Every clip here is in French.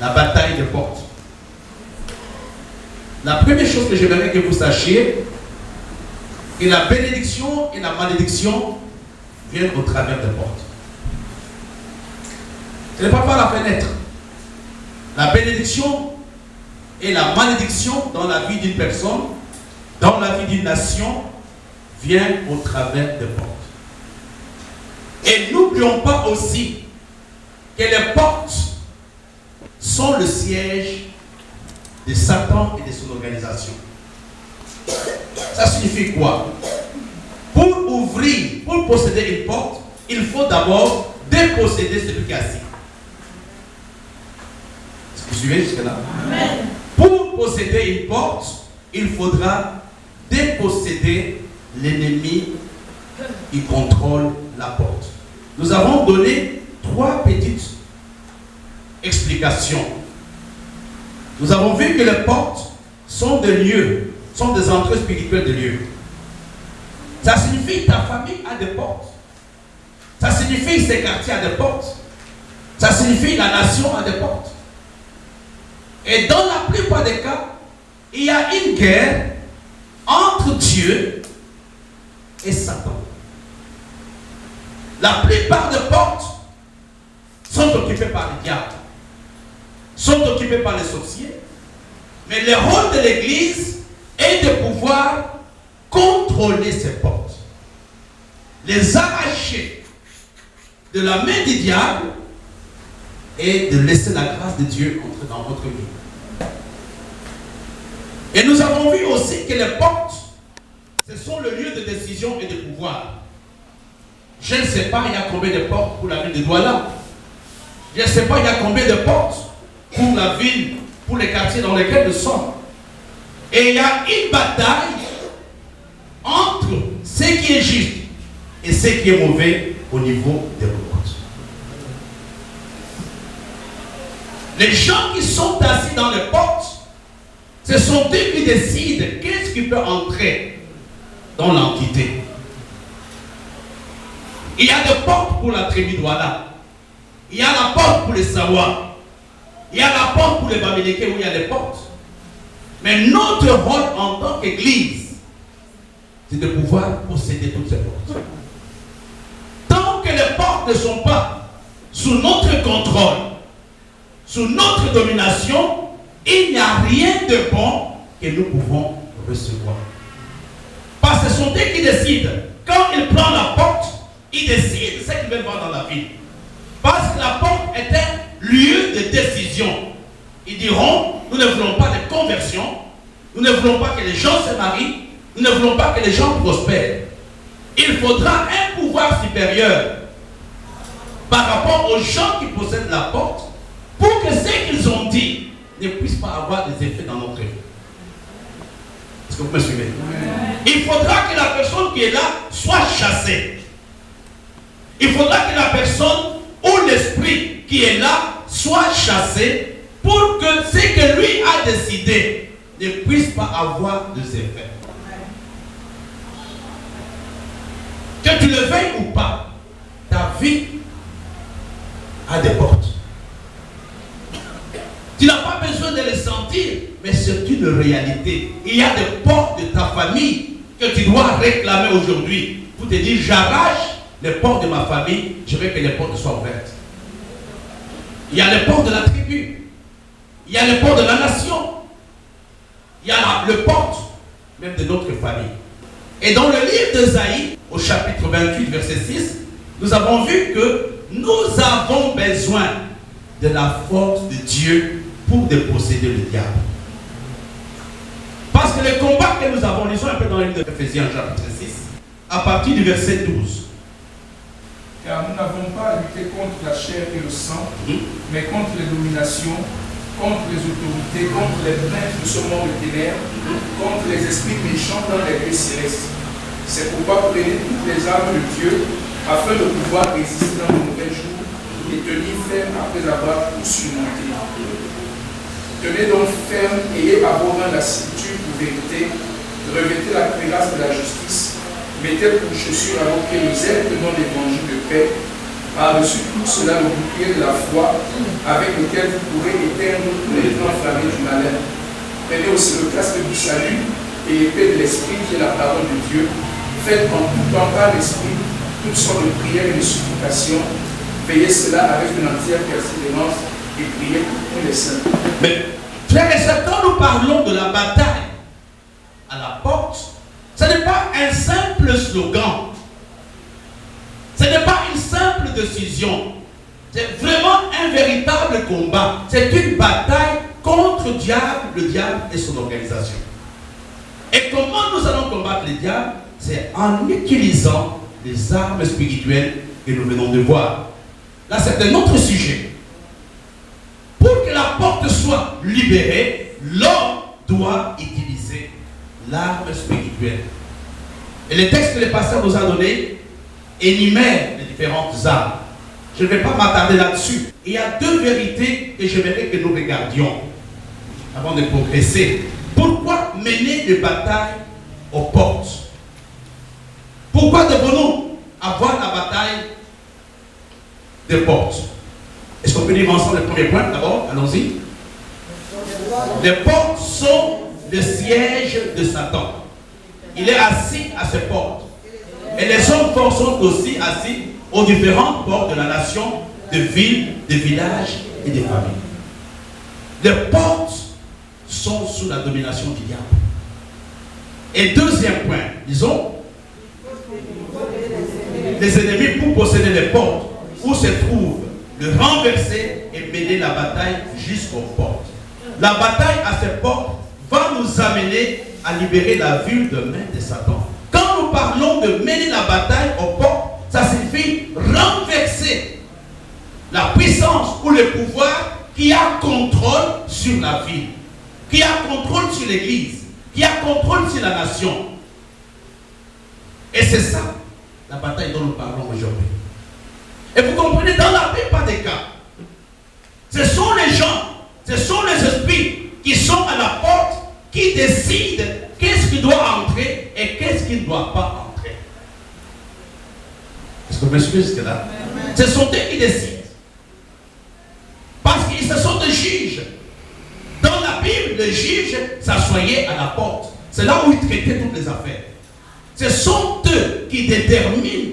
la bataille des portes. La première chose que j'aimerais que vous sachiez, que la bénédiction et la malédiction viennent au travers des portes. Ce n'est pas par la fenêtre. La bénédiction et la malédiction dans la vie d'une personne, dans la vie d'une nation, viennent au travers des portes. Et n'oublions pas aussi que les portes sont le siège de Satan et de son organisation. Ça signifie quoi? Pour ouvrir, pour posséder une porte, il faut d'abord déposséder celui qui est assis. Est-ce que vous suivez jusque-là? Amen. Pour posséder une porte, il faudra déposséder l'ennemi qui contrôle la porte. Nous avons donné 3 petites explications. Nous avons vu que les portes sont des lieux, sont des entrées spirituelles de lieux. Ça signifie que ta famille a des portes. Ça signifie que ces quartiers ont des portes. Ça signifie que la nation a des portes. Et dans la plupart des cas, il y a une guerre entre Dieu et Satan. La plupart des portes sont occupées par le diable, sont occupées par les sorciers, mais le rôle de l'Église est de pouvoir contrôler ces portes, les arracher de la main du diable et de laisser la grâce de Dieu entrer dans votre vie. Et nous avons vu aussi que les portes, ce sont le lieu de décision et de pouvoir. Je ne sais pas il y a combien de portes pour la ville de Douala. Je ne sais pas il y a combien de portes pour la ville, pour les quartiers dans lesquels nous sommes. Et il y a une bataille entre ce qui est juste et ce qui est mauvais au niveau des portes. Les gens qui sont assis dans les portes, ce sont eux qui décident qu'est-ce qui peut entrer dans l'entité. Il y a des portes pour la tribu Douala. Il y a la porte pour les Sawa. Il y a la porte pour les Bamileke où il y a des portes. Mais notre rôle en tant qu'Église, c'est de pouvoir posséder toutes ces portes. Tant que les portes ne sont pas sous notre contrôle, sous notre domination, il n'y a rien de bon que nous pouvons recevoir. Parce que ce sont eux qui décident. Quand ils prennent la porte, ils décident ce qu'ils veulent voir dans la vie. Parce que la porte est un lieu de décision. Ils diront, nous ne voulons pas de conversion, nous ne voulons pas que les gens se marient, nous ne voulons pas que les gens prospèrent. Il faudra un pouvoir supérieur par rapport aux gens qui possèdent la porte pour que ce qu'ils ont dit ne puisse pas avoir des effets dans notre vie. Est-ce que vous me suivez? Il faudra que la personne qui est là soit chassée. Il faudra que la personne ou l'esprit qui est là soit chassé pour que ce que lui a décidé ne puisse pas avoir des effets. Que tu le veuilles ou pas, ta vie a des portes. Tu n'as pas besoin de le sentir, mais c'est une réalité. Il y a des portes de ta famille que tu dois réclamer aujourd'hui pour te dire, j'arrache les portes de ma famille, je veux que les portes soient ouvertes. Il y a les portes de la tribu, il y a les portes de la nation, il y a le porte même de notre famille. Et dans le livre d'Ésaïe, au chapitre 28, verset 6, nous avons vu que nous avons besoin de la force de Dieu pour déposséder le diable. Parce que le combat que nous avons, lisons un peu dans le livre d'Éphésiens, chapitre 6, à partir du verset 12. Car nous n'avons pas à lutter contre la chair et le sang, mais contre les dominations, contre les autorités, contre les princes de ce monde de ténèbres, contre les esprits méchants dans les lieux célestes. C'est pourquoi prenez toutes les armes de Dieu, afin de pouvoir résister dans le mauvais jour et tenir ferme après avoir tout surmonté. Tenez donc ferme, ayez à vos mains la ceinture de vérité, revêtez la cuirasse de la justice, mettez pour chaussures à vos pieds le zèle dans l'évangile de paix, Par-dessus tout cela, le bouclier de la foi, avec lequel vous pourrez éteindre tous les plans enflammés du malin. Prenez aussi le casque du salut et l'épée de l'esprit qui est la parole de Dieu. Faites en tout temps par l'esprit toutes sortes de prières et de supplications. Veillez cela avec une entière persévérance et priez pour tous les saints. Mais, frères et sœurs, quand nous parlons de la bataille à la porte, ce n'est pas un simple slogan. Ce n'est pas une simple décision. C'est vraiment un véritable combat. C'est une bataille contre le diable et son organisation. Et comment nous allons combattre le diable? C'est en utilisant les armes spirituelles que nous venons de voir. Là, c'est un autre sujet. Pour que la porte soit libérée, l'homme doit utiliser l'arme spirituelle. Et le texte que le pasteur nous a donné énumère les différentes armes. Je ne vais pas m'attarder là-dessus. Il y a deux vérités que j'aimerais que nous regardions avant de progresser. Pourquoi mener des batailles aux portes? Pourquoi devons-nous avoir la bataille des portes? Est-ce qu'on peut dire ensemble le premier point d'abord? Allons-y. Les portes sont le siège de Satan. Il est assis à ces portes. Et les hommes forts sont aussi assis aux différentes portes de la nation, de villes, de villages et de familles. Les portes sont sous la domination du diable. Et deuxième point, disons, les ennemis pour posséder les portes où se trouve le renverser et mener la bataille jusqu'aux portes. La bataille à ces portes va nous amener à libérer la ville de main de Satan. Quand nous parlons de mener la bataille aux portes, ça signifie renverser la puissance ou le pouvoir qui a contrôle sur la ville, qui a contrôle sur l'église, qui a contrôle sur la nation. Et c'est ça la bataille dont nous parlons aujourd'hui. Et vous comprenez, dans la plupart des cas, ce sont les gens, ce sont les esprits qui sont à la porte qui décident qu'est-ce qui doit entrer et qu'est-ce qui ne doit pas entrer. Est-ce que vous me suivez jusque-là? Ce sont eux qui décident. Parce qu'ils se sont des juges. Dans la Bible, les juges s'assoyaient à la porte. C'est là où ils traitaient toutes les affaires. Ce sont eux qui déterminent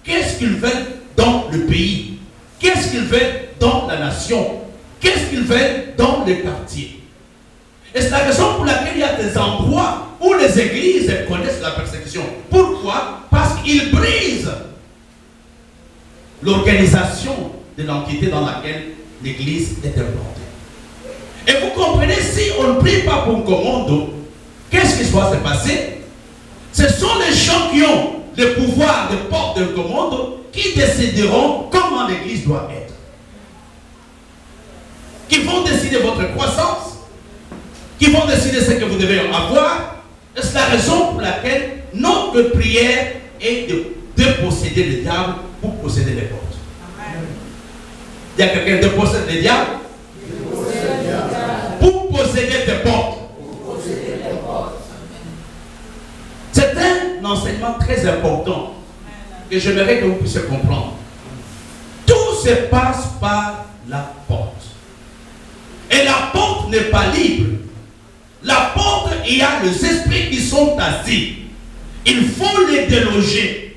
qu'est-ce qu'ils veulent dans le pays, qu'est-ce qu'ils veulent dans la nation, qu'est-ce qu'ils veulent dans le quartier. Et c'est la raison pour laquelle il y a des endroits où les églises connaissent la persécution. Pourquoi? Parce qu'ils brisent l'organisation de l'entité dans laquelle l'église est implantée. Et vous comprenez, si on ne prie pas pour un commando, qu'est-ce qui va se passer? Ce sont les gens qui ont le pouvoir de porter un commando qui décideront comment l'église doit être. Qui vont décider votre croissance, qui vont décider ce que vous devez avoir. Et c'est la raison pour laquelle notre prière est de posséder le diable pour posséder les portes. Amen. Il y a quelqu'un de posséder le diable? Pour posséder tes portes. C'est un enseignement très important que j'aimerais que vous puissiez comprendre. Tout se passe par la porte. Et la porte n'est pas libre. La porte, il y a les esprits qui sont assis. Il faut les déloger.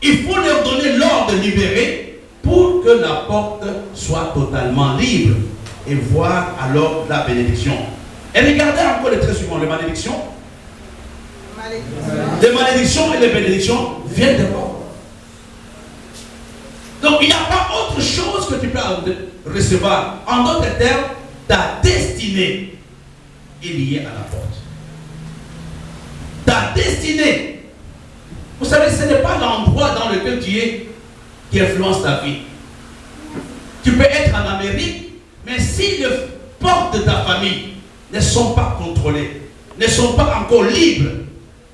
Il faut leur donner l'ordre de libérer pour que la porte soit totalement libre et voir alors la bénédiction. Et regardez encore les traits suivants, les malédictions. Les malédictions et les bénédictions viennent de portes. Donc il n'y a pas autre chose que tu peux recevoir. En d'autres termes, ta destinée est liée à la porte. Ta destinée. Vous savez, ce n'est pas l'endroit dans lequel tu es qui influence ta vie. Tu peux être en Amérique, mais si les portes de ta famille ne sont pas contrôlées, ne sont pas encore libres,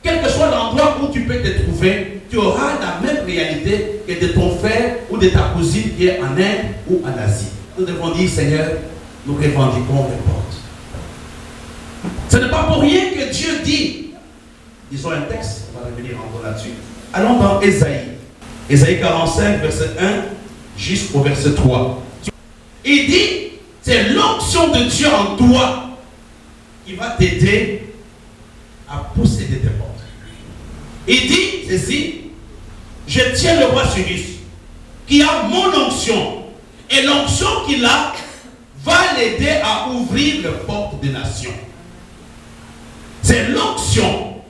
quel que soit l'endroit où tu peux te trouver, tu auras la même réalité que de ton frère ou de ta cousine qui est en Inde ou en Asie. Nous devons dire, Seigneur, nous revendiquons les portes. Ce n'est pas pour rien que Dieu dit, disons un texte, on va revenir encore là-dessus. Allons dans Ésaïe. Ésaïe 45, verset 1 jusqu'au verset 3. Il dit, c'est l'onction de Dieu en toi qui va t'aider à posséder tes portes. Il dit ceci, je tiens le roi Cyrus, qui a mon onction, et l'onction qu'il a va l'aider à ouvrir les portes des nations. C'est l'onction,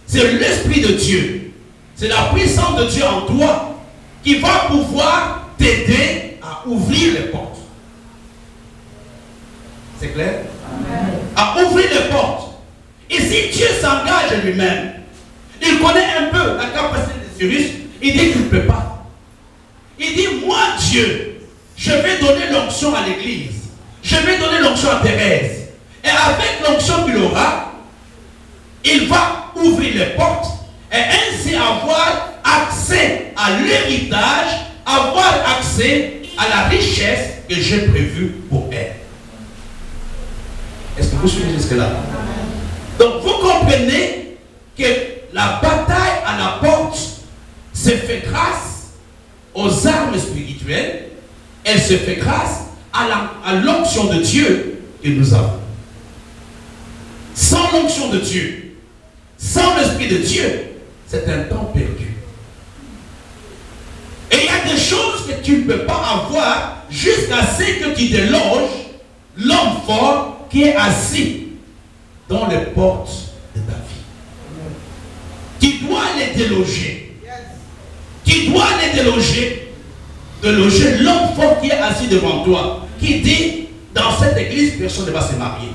c'est l'Esprit de Dieu, c'est la puissance de Dieu en toi qui va pouvoir t'aider à ouvrir les portes. C'est clair? Amen. À ouvrir les portes. Et si Dieu s'engage lui-même, il connaît un peu la capacité de Cyrus, il dit qu'il ne peut pas. Il dit, moi Dieu, je vais donner l'onction à l'église. Je vais donner l'onction à Thérèse. Et avec l'onction qu'il aura, il va ouvrir les portes et ainsi avoir accès à l'héritage, avoir accès à la richesse que j'ai prévue pour elle. Est-ce que vous suivez jusque-là? Donc vous comprenez que la bataille à la porte se fait grâce aux armes spirituelles, elle se fait grâce à l'onction de Dieu que nous avons. Sans l'onction de Dieu, sans l'Esprit de Dieu, c'est un temps perdu. Et il y a des choses que tu ne peux pas avoir jusqu'à ce que tu déloges l'homme fort qui est assis dans les portes de ta vie. Tu dois les déloger. Tu dois les déloger. De loger l'homme fort qui est assis devant toi. Qui dit, dans cette église, personne ne va se marier.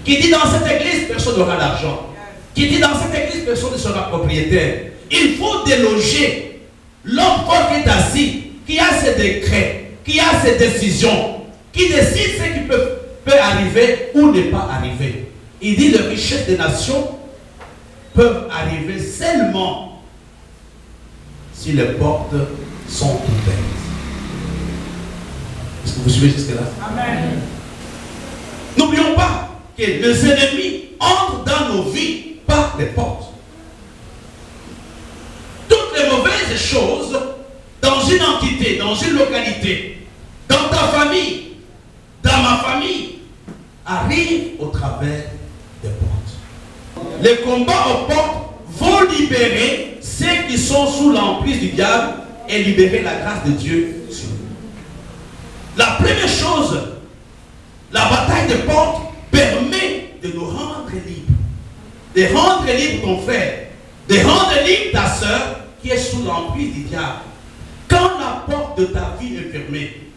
Qui dit, dans cette église, personne n'aura l'argent. Qui dit, dans cette église, personne ne sera propriétaire. Il faut déloger l'homme fort qui est assis, qui a ses décrets, qui a ses décisions, qui décide ce qui peut arriver ou ne pas arriver. Il dit, les richesses des nations peuvent arriver seulement si les portes sont ouvertes. Est-ce que vous suivez jusque-là? Amen. N'oublions pas que les ennemis entrent dans nos vies par les portes. Toutes les mauvaises choses dans une entité, dans une localité, dans ta famille, dans ma famille, arrivent au travers des portes. Les combats aux portes vont libérer ceux qui sont sous l'emprise du diable et libérer la grâce de Dieu sur nous. La première chose, la bataille des portes permet de nous rendre libres. De rendre libre ton frère, de rendre libre ta soeur qui est sous l'emprise du diable. Quand la porte de ta vie est fermée,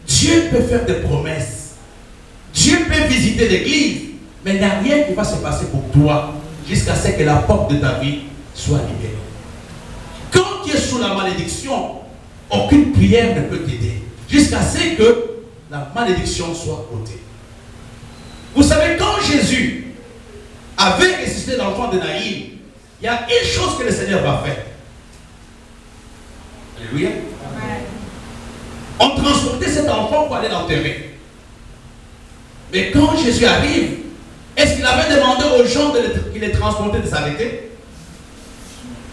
Dieu peut faire des promesses. Dieu peut visiter l'église, mais il n'y a rien qui va se passer pour toi jusqu'à ce que la porte de ta vie soit libérée. Quand tu es sous la malédiction, aucune prière ne peut t'aider jusqu'à ce que la malédiction soit ôtée. Vous savez, quand Jésus avait ressuscité l'enfant de Naïm, il y a une chose que le Seigneur va faire. Alléluia. Amen. On transportait cet enfant pour aller l'enterrer. Mais quand Jésus arrive, est-ce qu'il avait demandé aux gens qu'il les transportait de s'arrêter?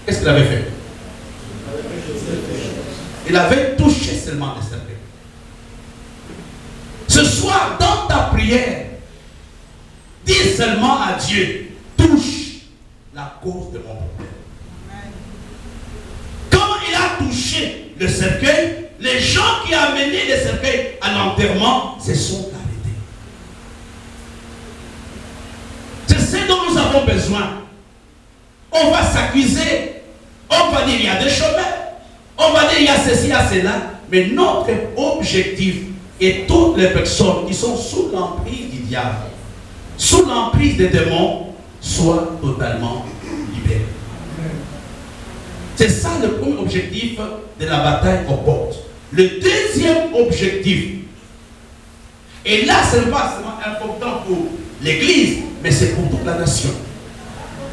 Qu'est-ce qu'il avait fait? Il avait touché seulement le cercueil. Ce soir, dans ta prière, dis seulement à Dieu, touche la cause de mon problème. Quand il a touché le cercueil, les gens qui ont amené le cercueil à l'enterrement se sont arrêtés. C'est ce dont nous avons besoin. On va s'accuser, on va dire il y a des chemins, on va dire il y a ceci, il y a cela, mais notre objectif est toutes les personnes qui sont sous l'emprise du diable, sous l'emprise des démons, soient totalement libérées. C'est ça le premier objectif de la bataille aux portes. Le deuxième objectif, et là ce n'est pas seulement important pour l'église, mais c'est pour toute la nation.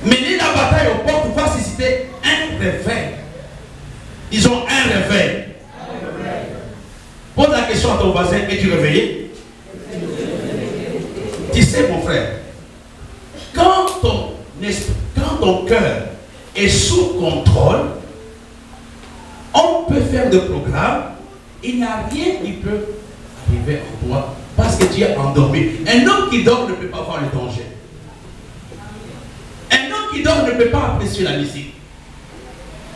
Mener la bataille aux portes va susciter un réveil. Disons un réveil. Pose la question à ton voisin, es-tu réveillé? Tu sais mon frère, quand ton cœur est sous contrôle, on peut faire des programmes, il n'y a rien qui peut arriver en toi parce que tu es endormi. Un homme qui dort ne peut pas voir le danger. Un homme qui dort ne peut pas apprécier la musique.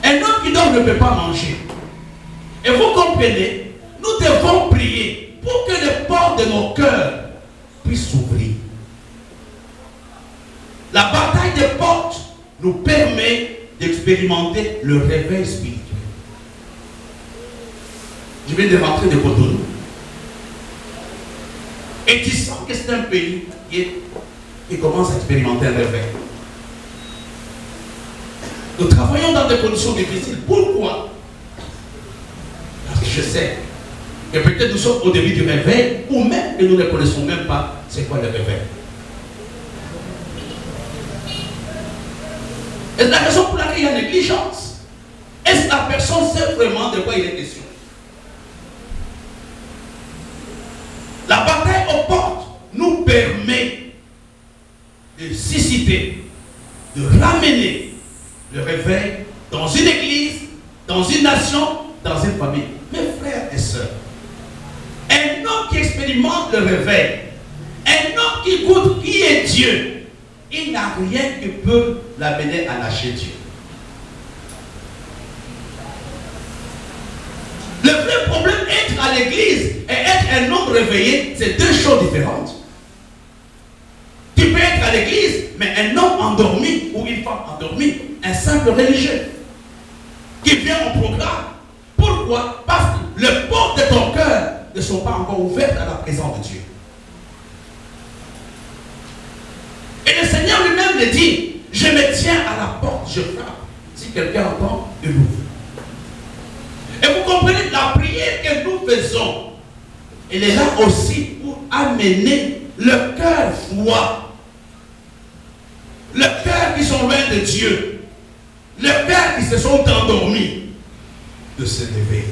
Un homme qui dort ne peut pas manger. Et vous comprenez, nous devons prier pour que les portes de nos cœurs puissent s'ouvrir. La bataille des portes nous permet d'expérimenter le réveil spirituel. Je viens de rentrer de Cotonou. Et tu sens que c'est un pays qui commence à expérimenter un réveil. Nous travaillons dans des conditions difficiles. Pourquoi? Parce que je sais que peut-être nous sommes au début du réveil, ou même que nous ne connaissons même pas c'est quoi le réveil. Et c'est la raison pour laquelle il y a négligence. Est-ce que la personne sait vraiment de quoi il est question? La bataille aux portes nous permet de susciter, de ramener le réveil dans une église, dans une nation, dans une famille. Mes frères et sœurs, un homme qui expérimente le réveil, un homme qui goûte qui est Dieu, il n'a rien qui peut l'amener à lâcher Dieu. Le vrai problème, être à l'église et être un homme réveillé, c'est deux choses différentes. Tu peux être à l'église, mais un homme endormi ou une femme endormie, un simple religieux, qui vient au programme. Pourquoi? Parce que les portes de ton cœur ne sont pas encore ouvertes à la présence de Dieu. Et le Seigneur lui-même le dit, je me tiens à la porte, je frappe. Si quelqu'un entend, il ouvre. Et vous comprenez, la prière que nous faisons, elle est là aussi pour amener le cœur froid, le cœur qui sont loin de Dieu, le cœur qui se sont endormis, de se réveiller.